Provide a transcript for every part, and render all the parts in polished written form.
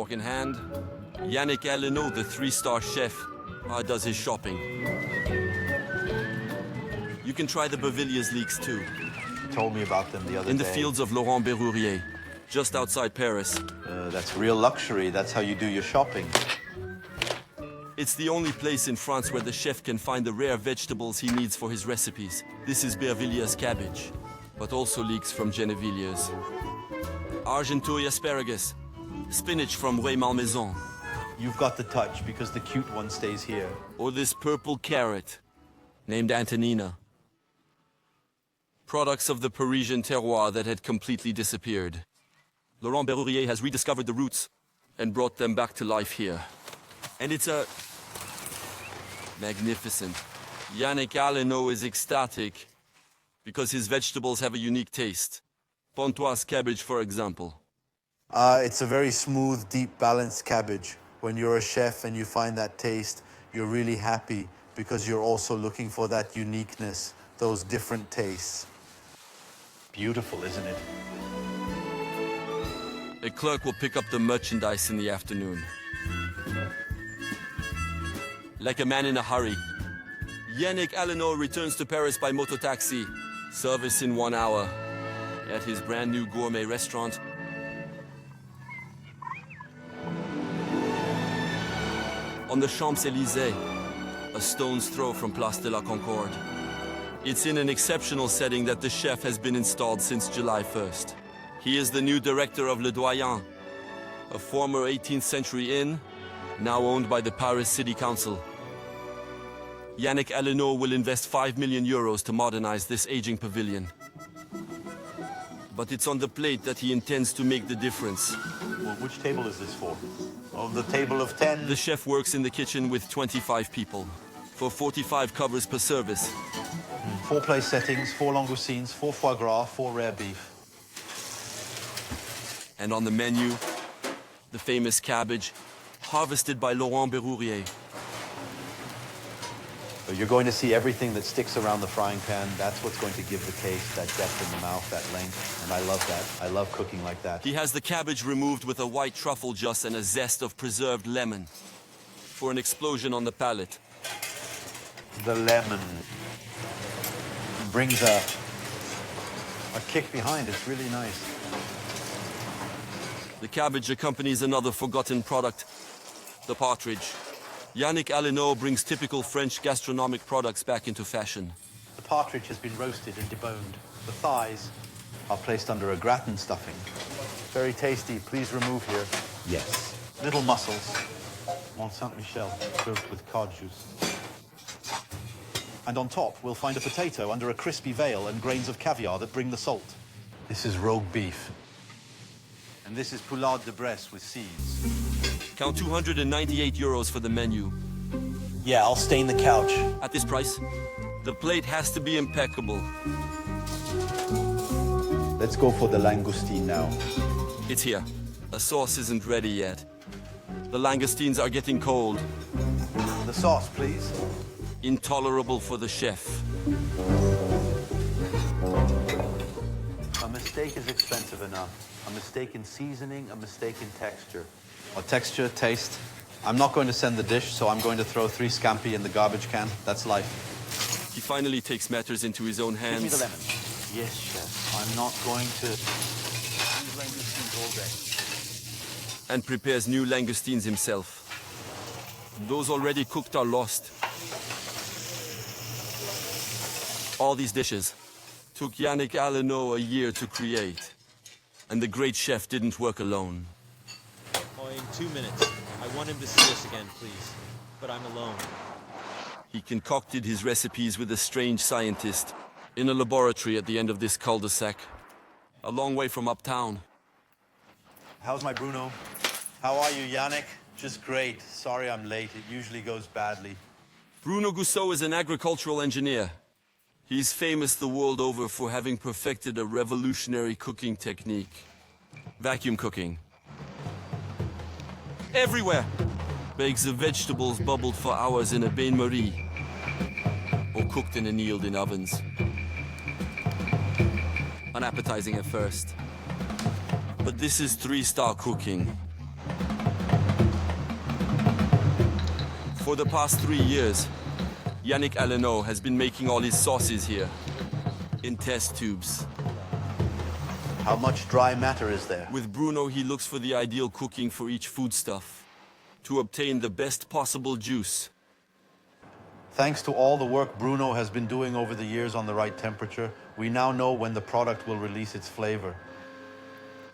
fork in hand, Yannick Alléno, the 3-star chef, does his shopping. You can try the Baviliers leeks too. You told me about them the other day. In the fields of Laurent Berrurier, just outside Paris. That's real luxury. That's how you do your shopping. It's the only place in France where the chef can find the rare vegetables he needs for his recipes. This is Bervilliers cabbage, but also leeks from Gennevilliers. Argenteuil asparagus, spinach from Rueil-Malmaison. You've got the touch because the cute one stays here. Or this purple carrot, named Antonina. Products of the Parisian terroir that had completely disappeared. Laurent Berrurier has rediscovered the roots and brought them back to life here. And it's magnificent. Yannick Alléno is ecstatic because his vegetables have a unique taste. Pontoise cabbage, for example. It's a very smooth, deep, balanced cabbage. When you're a chef and you find that taste, you're really happy because you're also looking for that uniqueness, those different tastes. Beautiful, isn't it? A clerk will pick up the merchandise in the afternoon. Like a man in a hurry, Yannick Alléno returns to Paris by mototaxi. Service in 1 hour at his brand new gourmet restaurant. On the Champs-Élysées, a stone's throw from Place de la Concorde. It's in an exceptional setting that the chef has been installed since July 1st. He is the new director of Ledoyen, a former 18th century inn, now owned by the Paris City Council. Yannick Alléno will invest 5 million euros to modernize this aging pavilion. But it's on the plate that he intends to make the difference. Well, which table is this for? Oh, the table of 10? The chef works in the kitchen with 25 people, for 45 covers per service. 4 place settings, 4 langoustines, 4 foie gras, 4 rare beef. And on the menu, the famous cabbage, harvested by Laurent Berrurier. So you're going to see everything that sticks around the frying pan. That's what's going to give the taste, that depth in the mouth, that length. And I love that. I love cooking like that. He has the cabbage removed with a white truffle juice and a zest of preserved lemon for an explosion on the palate. The lemon brings a kick behind. It's really nice. The cabbage accompanies another forgotten product, the partridge. Yannick Alléno brings typical French gastronomic products back into fashion. The partridge has been roasted and deboned. The thighs are placed under a gratin stuffing. Very tasty. Please remove here. Yes. Little mussels. Mont Saint-Michel, served with cod juice. And on top, we'll find a potato under a crispy veil and grains of caviar that bring the salt. This is rogue beef. And this is poulade de Bresse with seeds. Count 298 euros for the menu. Yeah, I'll stain the couch. At this price, the plate has to be impeccable. Let's go for the langoustine now. It's here. The sauce isn't ready yet. The langoustines are getting cold. The sauce, please. Intolerable for the chef. A mistake is expensive enough. A mistake in seasoning, a mistake in texture. Or texture, taste. I'm not going to send the dish, so I'm going to throw 3 scampi in the garbage can. That's life. He finally takes matters into his own hands. Give me the lemon. Yes, chef. I'm not going to use langoustines all day. And prepares new langoustines himself. Those already cooked are lost. All these dishes took Yannick Alléno a year to create. And the great chef didn't work alone. Oh, in 2 minutes. I want him to see us again, please. But I'm alone. He concocted his recipes with a strange scientist in a laboratory at the end of this cul-de-sac, a long way from uptown. How's my Bruno? How are you, Yannick? Just great. Sorry I'm late. It usually goes badly. Bruno Gousseau is an agricultural engineer. He's famous the world over for having perfected a revolutionary cooking technique. Vacuum cooking. Everywhere! Bags of vegetables bubbled for hours in a bain-marie, or cooked and annealed in ovens. Unappetizing at first. But this is 3-star cooking. For the past 3 years, Yannick Alléno has been making all his sauces here, in test tubes. How much dry matter is there? With Bruno, he looks for the ideal cooking for each foodstuff, to obtain the best possible juice. Thanks to all the work Bruno has been doing over the years on the right temperature, we now know when the product will release its flavor.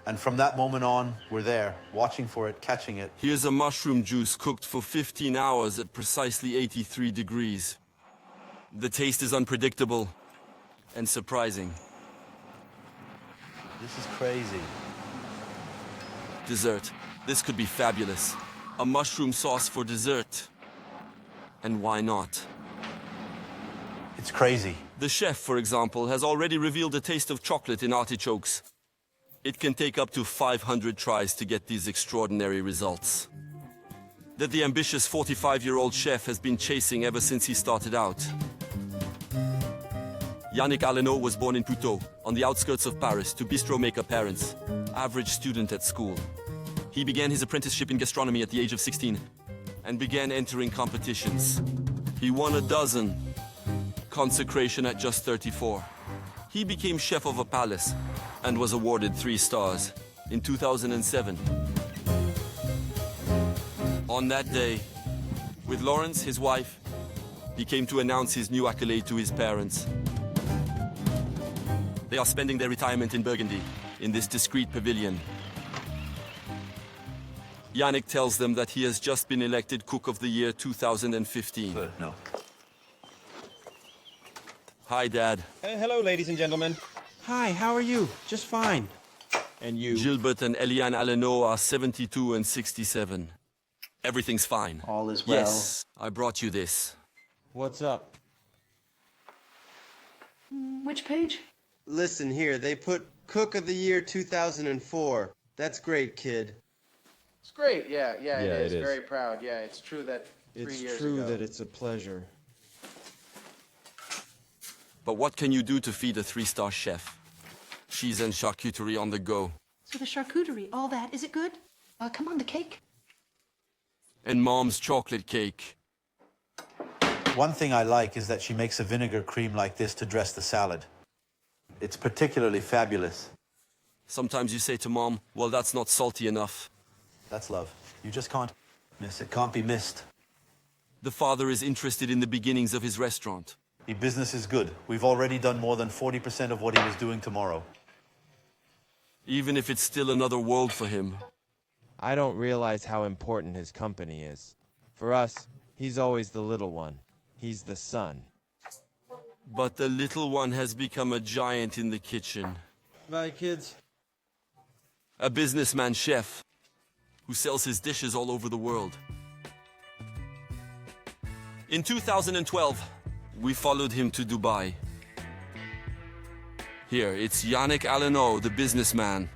And from that moment on, we're there, watching for it, catching it. Here's a mushroom juice cooked for 15 hours at precisely 83 degrees. The taste is unpredictable and surprising. This is crazy. Dessert. This could be fabulous. A mushroom sauce for dessert. And why not? It's crazy. The chef, for example, has already revealed a taste of chocolate in artichokes. It can take up to 500 tries to get these extraordinary results that the ambitious 45-year-old chef has been chasing ever since he started out. Yannick Alléno was born in Puteaux, on the outskirts of Paris, to bistro maker parents, average student at school. He began his apprenticeship in gastronomy at the age of 16 and began entering competitions. He won a dozen, consecration at just 34. He became chef of a palace and was awarded 3 stars in 2007. On that day, with Lawrence, his wife, he came to announce his new accolade to his parents. They are spending their retirement in Burgundy, in this discreet pavilion. Yannick tells them that he has just been elected Cook of the Year 2015. No. Hi, Dad. Hello, ladies and gentlemen. Hi, how are you? Just fine. And you? Gilbert and Eliane Alléno are 72 and 67. Everything's fine. All is well. Yes, I brought you this. What's up? Which page? Listen here, they put Cook of the Year 2004. That's great, kid. It's great, yeah, it is. it is. Very proud. Yeah, it's true that 3 years It's true ago. that it's a pleasure. But what can you do to feed a 3-star chef? Cheese and charcuterie on the go. So the charcuterie, all that, is it good? Come on, the cake. And Mom's chocolate cake. One thing I like is that she makes a vinegar cream like this to dress the salad. It's particularly fabulous. Sometimes you say to Mom, well, that's not salty enough. That's love. You just can't miss it. Can't be missed. The father is interested in the beginnings of his restaurant. The business is good. We've already done more than 40% of what he was doing tomorrow. Even if it's still another world for him. I don't realize how important his company is. For us, he's always the little one. He's the son. But the little one has become a giant in the kitchen. Bye, kids. A businessman chef who sells his dishes all over the world. In 2012, we followed him to Dubai. Here, it's Yannick Alléno, the businessman.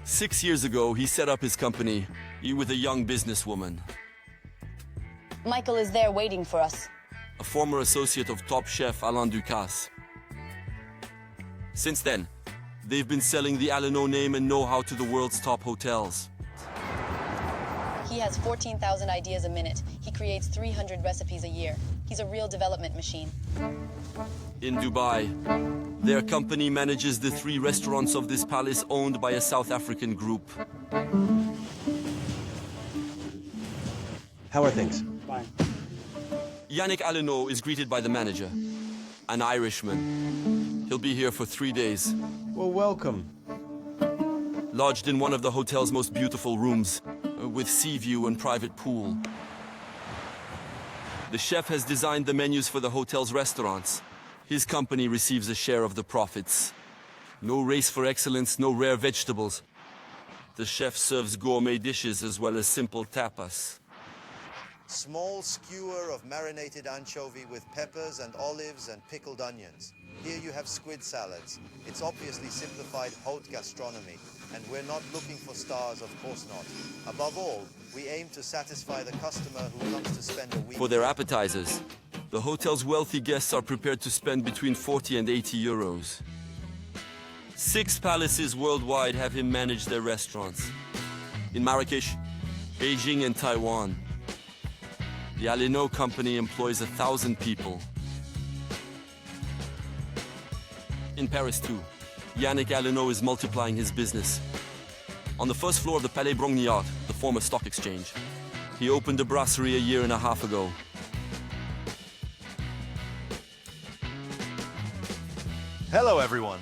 6 years ago, he set up his company with a young businesswoman, Michael is there waiting for us. a former associate of top chef Alain Ducasse. Since then, they've been selling the Alléno name and know-how to the world's top hotels. He has 14,000 ideas a minute. He creates 300 recipes a year. He's a real development machine. In Dubai, their company manages the 3 restaurants of this palace owned by a South African group. How are things? Yannick Alléno is greeted by the manager, an Irishman. He'll be here for 3 days. Well, welcome. Lodged in one of the hotel's most beautiful rooms, with sea view and private pool. The chef has designed the menus for the hotel's restaurants. His company receives a share of the profits. No race for excellence, no rare vegetables. The chef serves gourmet dishes as well as simple tapas. Small skewer of marinated anchovy with peppers and olives and pickled onions. Here you have squid salads. It's obviously simplified haute gastronomy, and we're not looking for stars, of course not. Above all, we aim to satisfy the customer who comes to spend a week. For their appetizers, the hotel's wealthy guests are prepared to spend between 40 and 80 euros. 6 palaces worldwide have him manage their restaurants. In Marrakesh, Beijing and Taiwan. The Alléno company employs 1,000 people. In Paris too, Yannick Alléno is multiplying his business. On the first floor of the Palais Brongniart, the former stock exchange, he opened a brasserie a year and a half ago. Hello, everyone.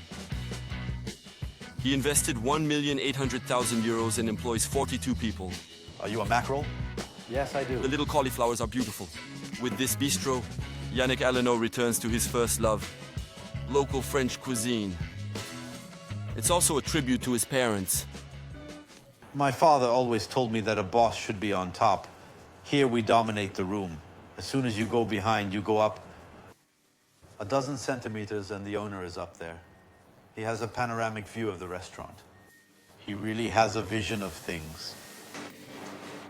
He invested 1,800,000 euros and employs 42 people. Are you a mackerel? Yes, I do. The little cauliflowers are beautiful. With this bistro, Yannick Alléno returns to his first love, local French cuisine. It's also a tribute to his parents. My father always told me that a boss should be on top. Here we dominate the room. As soon as you go behind, you go up a dozen centimeters and the owner is up there. He has a panoramic view of the restaurant. He really has a vision of things.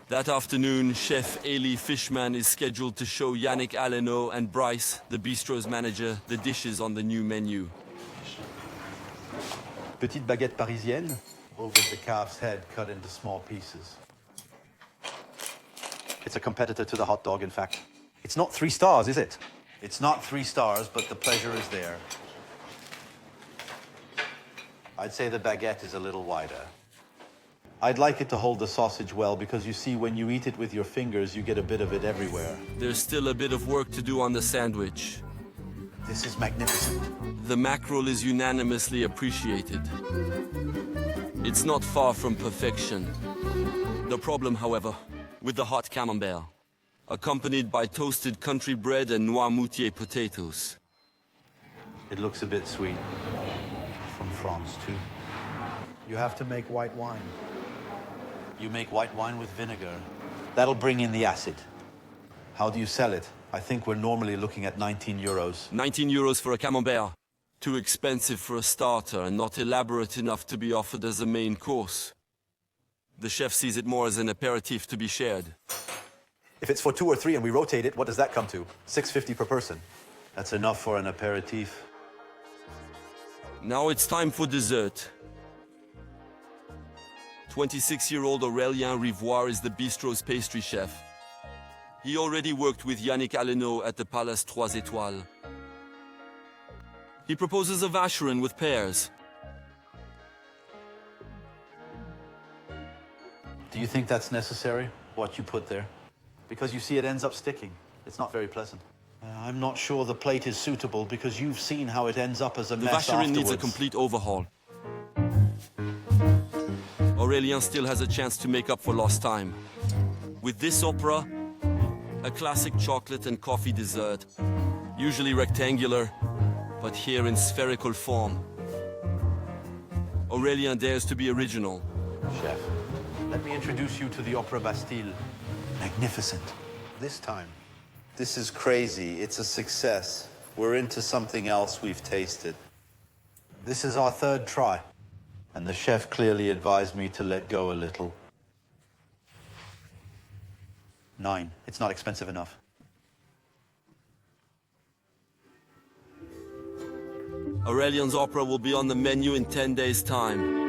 That afternoon, Chef Elie Fishman is scheduled to show Yannick Alléno and Bryce, the bistro's manager, the dishes on the new menu. Petite baguette parisienne. Over the calf's head, cut into small pieces. It's a competitor to the hot dog, in fact. It's not 3 stars, is it? It's not 3 stars, but the pleasure is there. I'd say the baguette is a little wider. I'd like it to hold the sausage well because you see, when you eat it with your fingers, you get a bit of it everywhere. There's still a bit of work to do on the sandwich. This is magnificent. The mackerel is unanimously appreciated. It's not far from perfection. The problem, however, with the hot camembert, accompanied by toasted country bread and noirmoutier potatoes. It looks a bit sweet. From France, too. You have to make white wine. You make white wine with vinegar. That'll bring in the acid. How do you sell it? I think we're normally looking at 19 euros. 19 euros for a camembert. Too expensive for a starter and not elaborate enough to be offered as a main course. The chef sees it more as an aperitif to be shared. If it's for 2 or 3 and we rotate it, what does that come to? 6.50 per person. That's enough for an aperitif. Now it's time for dessert. 26-year-old Aurélien Rivoire is the bistro's pastry chef. He already worked with Yannick Alléno at the Palace Trois Étoiles. He proposes a vacherin with pears. Do you think that's necessary, what you put there? Because you see it ends up sticking. It's not very pleasant. I'm not sure the plate is suitable because you've seen how it ends up as a The mess vacherin afterwards. needs a complete overhaul. Aurélien still has a chance to make up for lost time. With this opera, a classic chocolate and coffee dessert, usually rectangular, but here in spherical form. Aurélien dares to be original. Chef, let me introduce you to the Opera Bastille. Magnificent. This time. This is crazy. It's a success. We're into something else we've tasted. This is our 3rd try. And the chef clearly advised me to let go a little. 9. It's not expensive enough. Aurélien's opera will be on the menu in 10 days' time.